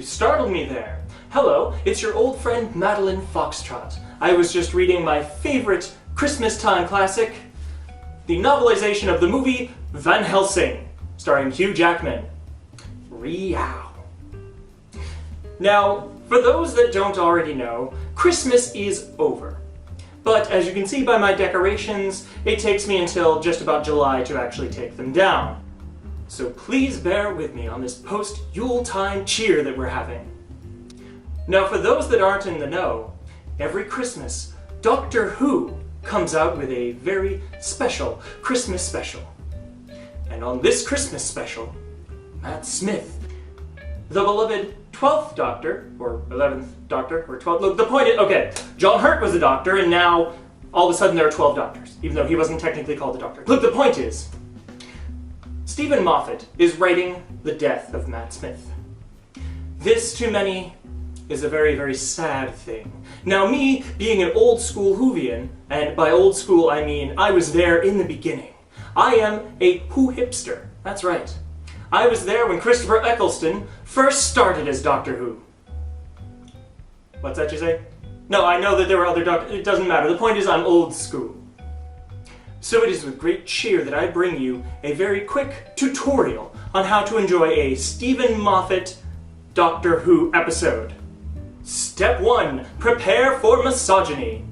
You startled me there. Hello, it's your old friend Madeline Foxtrot. I was just reading my favorite Christmas time classic, the novelization of the movie Van Helsing, starring Hugh Jackman. Reow. Now, for those that don't already know, Christmas is over. But as you can see by my decorations, it takes me until just about July to actually take them down. So please bear with me on this post-Yuletime cheer that we're having. Now for those that aren't in the know, every Christmas, Doctor Who comes out with a very special Christmas special. And on this Christmas special, Matt Smith, the beloved 12th Doctor, or 11th Doctor, or 12th, look, the point is, okay, John Hurt was a Doctor, and now, all of a sudden there are 12 Doctors, even though he wasn't technically called the Doctor. Look, the point is, Steven Moffat is writing the death of Matt Smith. This, to many, is a very, very sad thing. Now me, being an old school Whovian, and by old school I mean I was there in the beginning. I am a Who hipster, that's right. I was there when Christopher Eccleston first started as Doctor Who. What's that you say? No, I know that there were other Doctors, it doesn't matter. The point is I'm old school. So it is with great cheer that I bring you a very quick tutorial on how to enjoy a Steven Moffat Doctor Who episode. Step 1. Prepare for misogyny.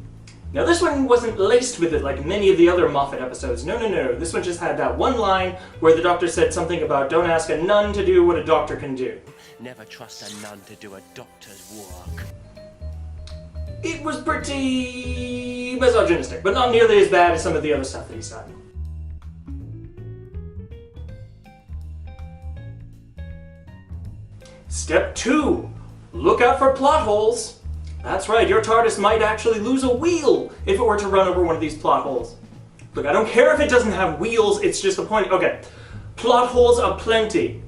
Now this one wasn't laced with it like many of the other Moffat episodes. No, no, no. This one just had that one line where the Doctor said something about don't ask a nun to do what a doctor can do. Never trust a nun to do a doctor's work. It was pretty misogynistic, but not nearly as bad as some of the other stuff that he's done. Step 2. Look out for plot holes. That's right, your TARDIS might actually lose a wheel if it were to run over one of these plot holes. Look, I don't care if it doesn't have wheels, it's just the point. Okay, plot holes aplenty.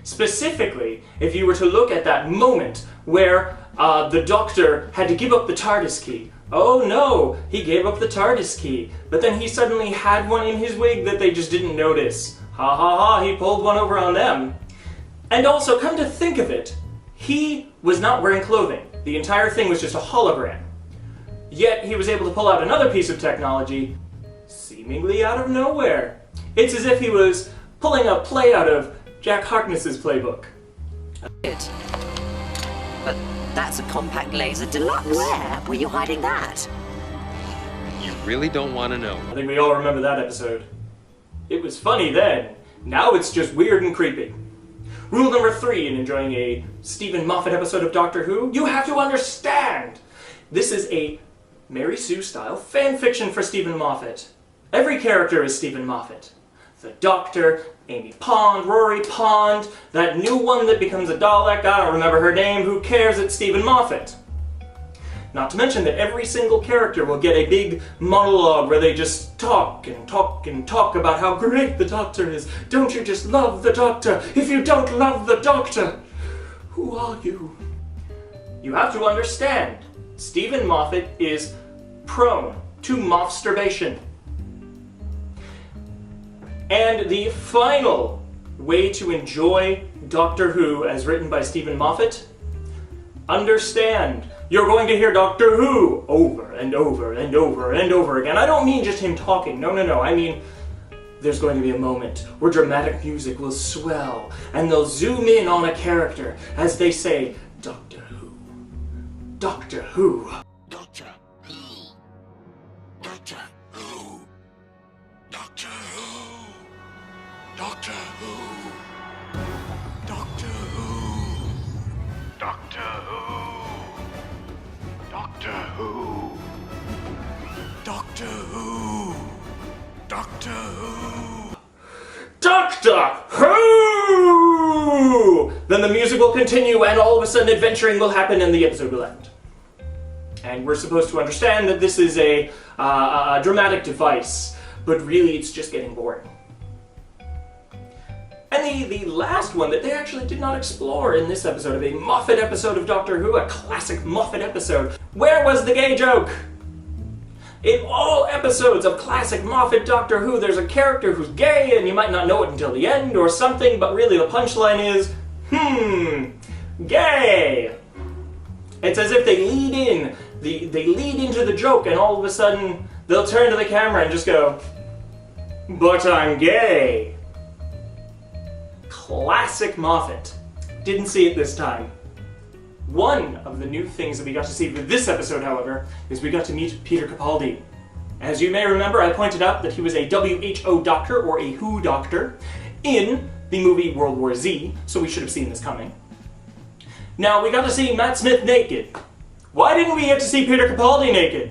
Specifically, if you were to look at that moment where the Doctor had to give up the TARDIS key. Oh no, he gave up the TARDIS key, but then he suddenly had one in his wig that they just didn't notice. Ha ha ha, he pulled one over on them. And also, come to think of it, he was not wearing clothing. The entire thing was just a hologram. Yet he was able to pull out another piece of technology, seemingly out of nowhere. It's as if he was pulling a play out of Jack Harkness's playbook. But that's a compact laser deluxe. Where were you hiding that? You really don't want to know. I think we all remember that episode. It was funny then. Now it's just weird and creepy. Rule number 3 in enjoying a Steven Moffat episode of Doctor Who, you have to understand! This is a Mary Sue-style fanfiction for Steven Moffat. Every character is Steven Moffat. The Doctor, Amy Pond, Rory Pond, that new one that becomes a Dalek, I don't remember her name, who cares, it's Steven Moffat. Not to mention that every single character will get a big monologue where they just talk and talk and talk about how great the Doctor is. Don't you just love the Doctor? If you don't love the Doctor, who are you? You have to understand, Steven Moffat is prone to moffsturbation. And the final way to enjoy Doctor Who as written by Steven Moffat, understand. You're going to hear Doctor Who over and over and over and over again. I don't mean just him talking, no, no, no. I mean, there's going to be a moment where dramatic music will swell and they'll zoom in on a character as they say, Doctor Who, Doctor Who. Doctor Who, Doctor Who, Doctor Who, Doctor Who, Doctor Who, Doctor Who. Doctor Who, Doctor Who, Doctor Who, Doctor Who! Then the music will continue and all of a sudden adventuring will happen and the episode will end. And we're supposed to understand that this is a dramatic device, but really it's just getting boring. And the last one that they actually did not explore in this episode of a Moffat episode of Doctor Who, a classic Moffat episode, where was the gay joke? In all episodes of classic Moffat Doctor Who, there's a character who's gay and you might not know it until the end or something, but really the punchline is, gay. It's as if they lead in, they lead into the joke, and all of a sudden they'll turn to the camera and just go, but I'm gay. Classic Moffat. Didn't see it this time. One of the new things that we got to see for this episode, however, is we got to meet Peter Capaldi. As you may remember, I pointed out that he was a WHO doctor, or a WHO doctor, in the movie World War Z, so we should have seen this coming. Now, we got to see Matt Smith naked. Why didn't we get to see Peter Capaldi naked?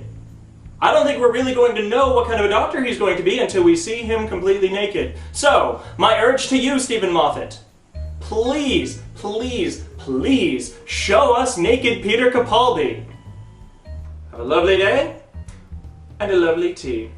I don't think we're really going to know what kind of a doctor he's going to be until we see him completely naked. So, my urge to you, Steven Moffat, please, please, please show us naked Peter Capaldi. Have a lovely day, and a lovely tea.